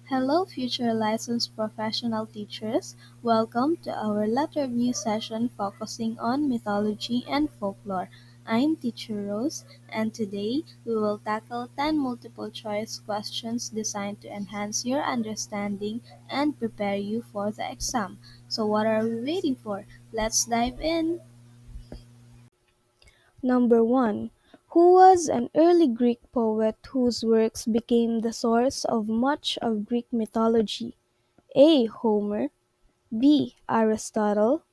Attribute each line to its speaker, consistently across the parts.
Speaker 1: Hello, future licensed professional teachers. Welcome to our letter review session focusing on mythology and folklore. I'm Teacher Rose, and today we will tackle 10 multiple choice questions designed to enhance your understanding and prepare you for the exam. So, what are we waiting for? Let's dive in.
Speaker 2: Number 1. Who was an early Greek poet whose works became the source of much of Greek mythology? A. Homer, B. Aristotle,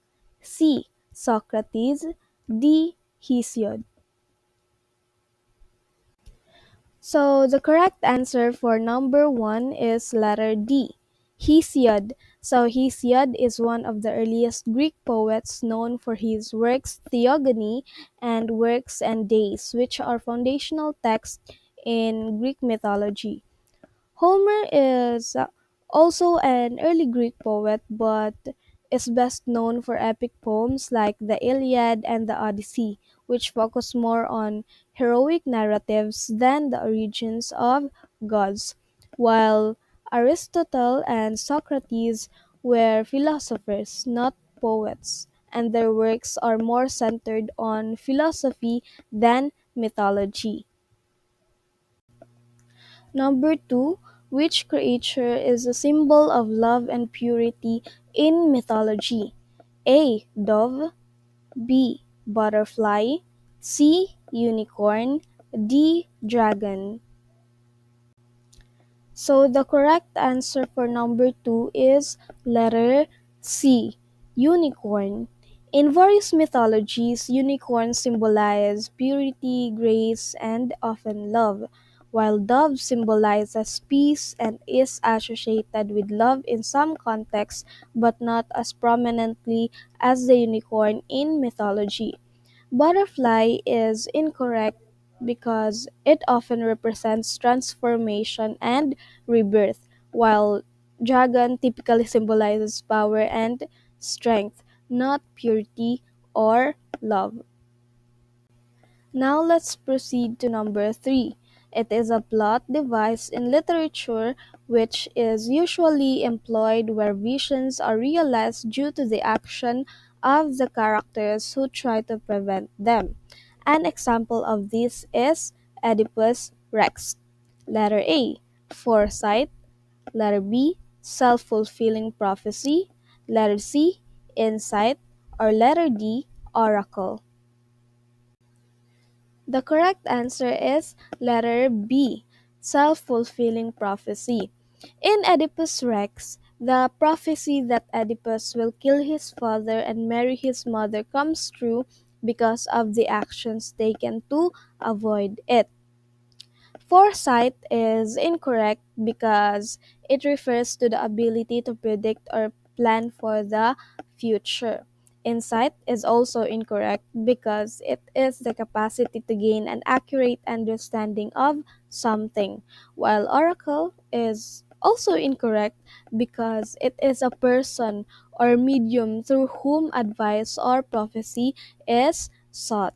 Speaker 2: C. Socrates, D. Hesiod. So the correct answer for number 1 is letter D. Hesiod. So Hesiod is one of the earliest Greek poets known for his works Theogony and Works and Days, which are foundational texts in Greek mythology. Homer is also an early Greek poet, but is best known for epic poems like the Iliad and the Odyssey, which focus more on heroic narratives than the origins of gods, while Aristotle and Socrates were philosophers, not poets, and their works are more centered on philosophy than mythology. Number 2, which creature is a symbol of love and purity in mythology? A. Dove, B. Butterfly, C. Unicorn, D. Dragon. So the correct answer for number 2 is letter C, unicorn. In various mythologies, unicorns symbolize purity, grace, and often love, while dove symbolizes peace and is associated with love in some contexts but not as prominently as the unicorn in mythology. Butterfly is incorrect because it often represents transformation and rebirth, while dragon typically symbolizes power and strength, not purity or love. Now let's proceed to number 3. It is a plot device in literature which is usually employed where visions are realized due to the action of the characters who try to prevent them. An example of this is Oedipus Rex. Letter A, foresight. Letter B, self-fulfilling prophecy. Letter C, insight. Or letter D, oracle. The correct answer is letter B, self-fulfilling prophecy. In Oedipus Rex, the prophecy that Oedipus will kill his father and marry his mother comes true because of the actions taken to avoid it. Foresight is incorrect because it refers to the ability to predict or plan for the future. Insight is also incorrect because it is the capacity to gain an accurate understanding of something, while oracle is also incorrect because it is a person or medium through whom advice or prophecy is sought.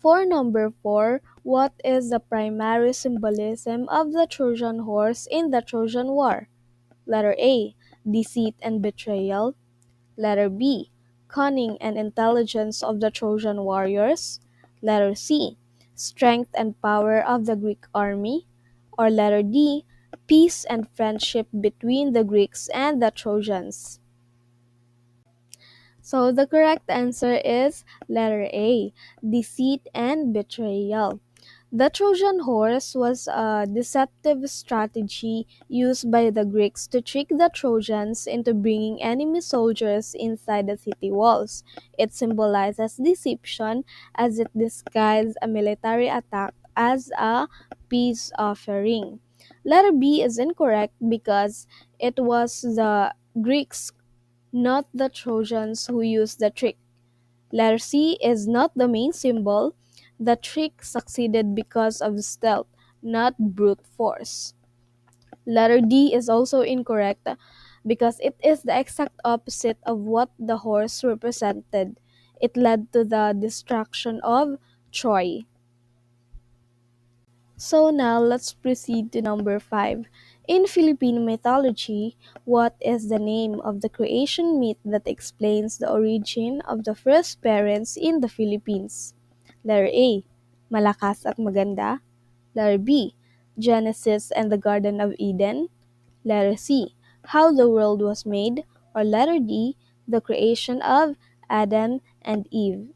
Speaker 2: For number 4, what is the primary symbolism of the Trojan horse in the Trojan War? Letter A, deceit and betrayal. Letter B, cunning and intelligence of the Trojan warriors. Letter C, strength and power of the Greek army. Or letter D, peace and friendship between the Greeks and the Trojans. So the correct answer is letter A, deceit and betrayal. The Trojan horse was a deceptive strategy used by the Greeks to trick the Trojans into bringing enemy soldiers inside the city walls. It symbolizes deception as it disguised a military attack as a peace offering. Letter B is incorrect because it was the Greeks, not the Trojans, who used the trick. Letter C is not the main symbol. The trick succeeded because of stealth, not brute force. Letter D is also incorrect because it is the exact opposite of what the horse represented. It led to the destruction of Troy. So now let's proceed to number 5. In Philippine mythology, what is the name of the creation myth that explains the origin of the first parents in the Philippines? Letter A, Malakas at Maganda. Letter B, Genesis and the Garden of Eden. Letter C, How the World Was Made. Or letter D, The Creation of Adam and Eve.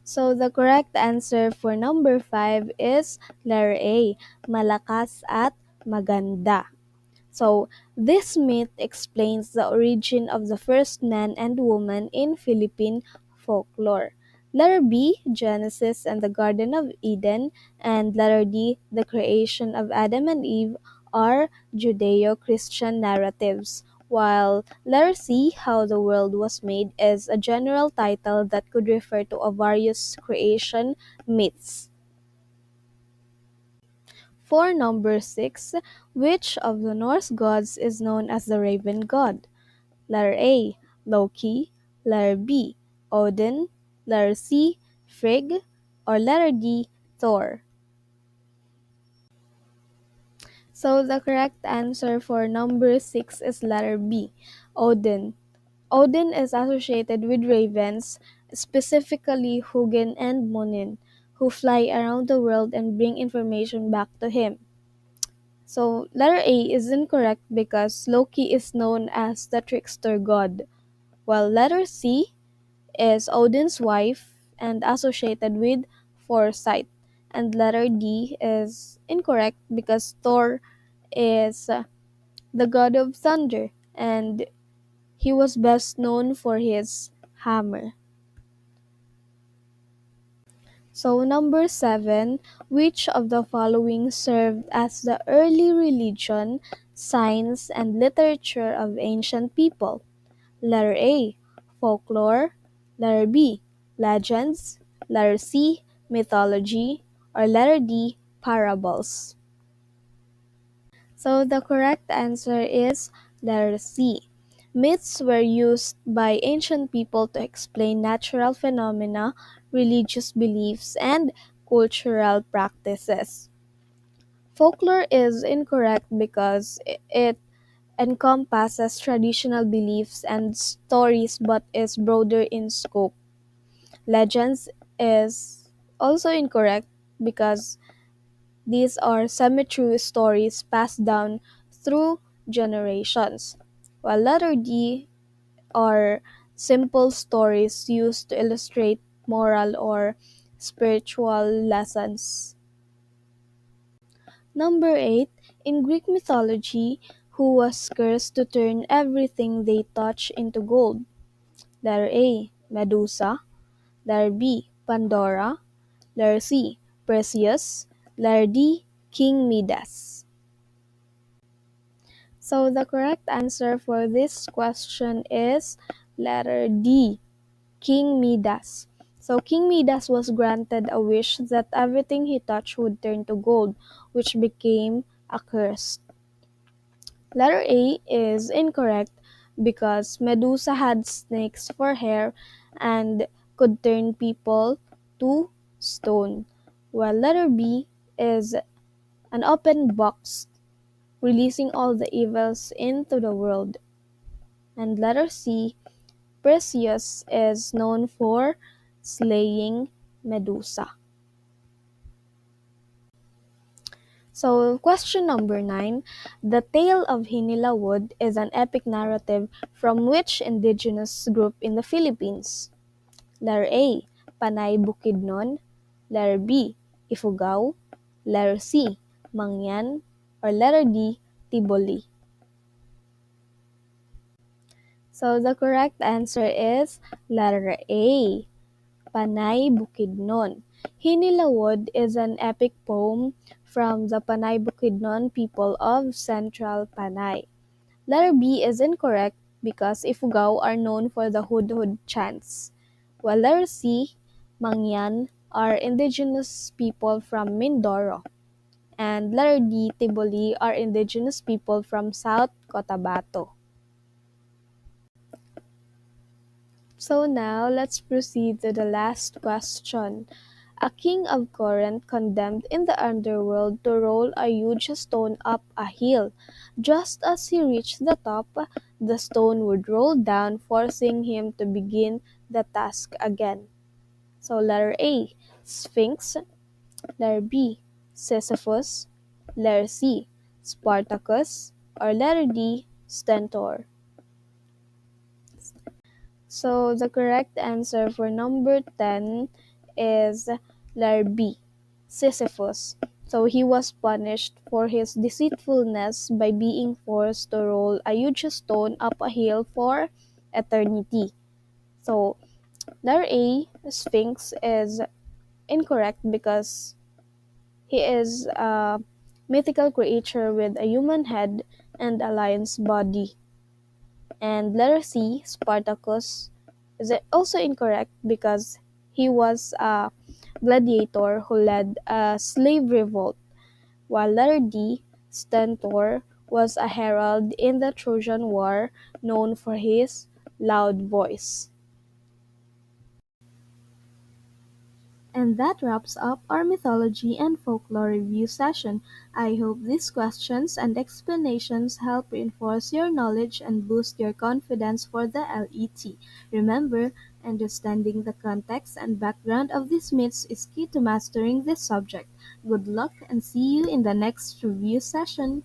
Speaker 2: So the correct answer for number 5 is letter A, Malakas at Maganda. So, this myth explains the origin of the first man and woman in Philippine folklore. Letter B, Genesis and the Garden of Eden, and letter D, the creation of Adam and Eve, are Judeo Christian narratives, while letter C, How the World Was Made, is a general title that could refer to a various creation myths. For number 6, which of the Norse gods is known as the raven god? Letter A, Loki. Letter B, Odin. Letter C, Frigg. Or letter D, Thor. So the correct answer for number 6 is letter B, Odin. Odin is associated with ravens, specifically Hugin and Munin, who fly around the world and bring information back to him. So letter A is incorrect because Loki is known as the trickster god, while letter C is Odin's wife and associated with foresight. And letter D is incorrect because Thor is the god of thunder and he was best known for his hammer. So number 7, which of the following served as the early religion, science, and literature of ancient people? Letter A, folklore. Letter B, legends. Letter C, mythology. Or letter D, parables. So the correct answer is letter C. Myths were used by ancient people to explain natural phenomena, religious beliefs, and cultural practices. Folklore is incorrect because it encompasses traditional beliefs and stories but is broader in scope. Legends is also incorrect because these are semi-true stories passed down through generations, while letter D are simple stories used to illustrate moral or spiritual lessons. Number 8, in Greek mythology, who was cursed to turn everything they touch into gold? Letter A, Medusa. Letter B, Pandora. Letter C, Perseus. Letter D, King Midas. So the correct answer for this question is letter D, King Midas. So King Midas was granted a wish that everything he touched would turn to gold, which became a curse. Letter A is incorrect because Medusa had snakes for hair and could turn people to stone, while letter B is an open box releasing all the evils into the world. And letter C, Perseus is known for slaying Medusa. So, question number 9. The Tale of Hinilawod is an epic narrative from which indigenous group in the Philippines? Letter A, Panay Bukidnon. Letter B, Ifugao. Letter C, Mangyan. Or letter D, Tiboli. So the correct answer is letter A, Panay Bukidnon. Hinilawod is an epic poem from the Panay Bukidnon people of Central Panay. Letter B is incorrect because Ifugao are known for the Hudhud chants, while letter C, Mangyan, are indigenous people from Mindoro, and letter D, Tiboli, are indigenous people from South Cotabato. So now let's proceed to the last question. A king of Corinth condemned in the underworld to roll a huge stone up a hill. Just as he reached the top, the stone would roll down, forcing him to begin the task again. So letter A, Sphinx. Letter B, Sisyphus. Letter C, Spartacus. Or letter D, Stentor. So the correct answer for number 10 is letter B, Sisyphus. So he was punished for his deceitfulness by being forced to roll a huge stone up a hill for eternity. So letter A, Sphinx, is incorrect because he is a mythical creature with a human head and a lion's body. And letter C, Spartacus, is also incorrect because he was a gladiator who led a slave revolt, while letter D, Stentor, was a herald in the Trojan War known for his loud voice.
Speaker 1: And that wraps up our mythology and folklore review session. I hope these questions and explanations help reinforce your knowledge and boost your confidence for the LET. Remember, understanding the context and background of these myths is key to mastering this subject. Good luck and see you in the next review session.